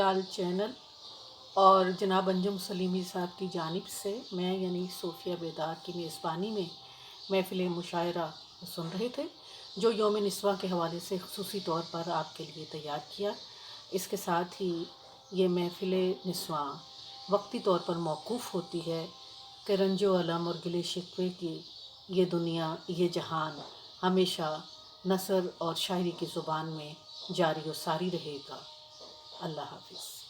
ख्याल चैनल और जनाब अंजुम सलीमी साहब की जानिब से मैं यानी सोफ़िया बेदार की मेज़बानी में महफ़िल मुशायरा सुन रहे थे, जो यौम निस्वां के हवाले से ख़ुसूसी तौर पर आपके लिए तैयार किया। इसके साथ ही ये महफ़िल निस्वां वक्ती तौर पर मौक़ूफ़ होती है कि रंजो अलम और गिले शिकवे की ये दुनिया, ये जहान हमेशा नसर और शायरी की ज़ुबान में जारी व सारी रहेगा। अल्लाह हाफ़िज़।